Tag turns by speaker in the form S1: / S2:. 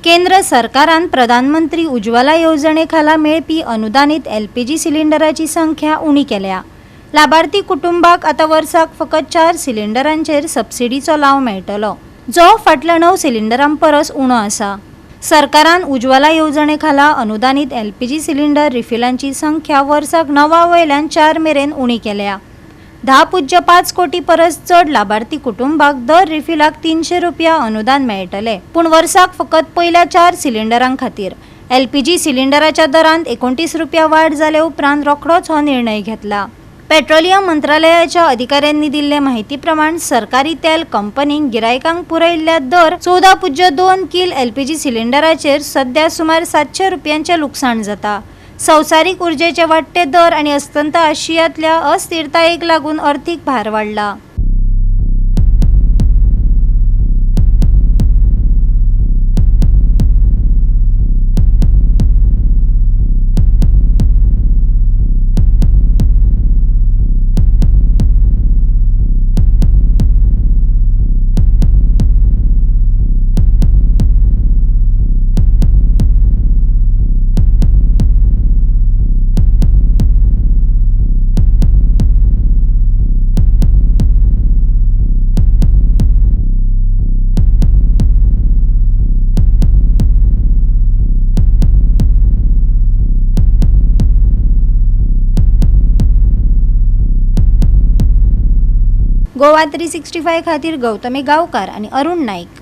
S1: केंद्र सरकारान प्रधानमंत्री उज्ज्वला योजनेखाला मेळपी अनुदानित LPG सिलिंडराची संख्या उणी केल्या। लाभार्थी कुटुंबाक आता वर्साक फकत 4 सिलिंडरांचेर सबसिडीचो लाव मेळटलो, जो फाटल्या 9 सिलिंडरां परस उणो आसा। सरकारान उज्ज्वला योजनेखाला अनुदानित LPG सिलिंडर रिफिलांची संख्या वर्साक 9 वयल्यान 4 मेरेन उणी केल्या। 10.5 कोटी परस चड लाभार्थी कुटुंबाक दर रिफिलाक 300 रुपया अनुदान मेळटले, पूण वर्साक फकत पहिल्या 4 सिलिंडरां खातीर। LPG सिलिंडराच्या दरांत 29 रुपया वाड जाले उपरांत रोखडोच हो निर्णय घेतला। पेट्रोलियम मंत्रालयाच्या अधिकाऱ्यांनी दिल्ले माहिती प्रमाण सरकारी तेल कंपनीक गिरायकांक पुरयल्ल्या दर 14.2 किल LPG सिलिंडराचेर सध्या सुमार 700 रुपयांचे लुकसाण जाता। संवसारीक उर्जेचे वाडटे दर आनी अस्तंत आशियांतल्या अस्थिरतायेक लागून अर्थीक भार वाडला। गोवा 365 खातीर गौतमी गावकार आणि अरुण नाईक।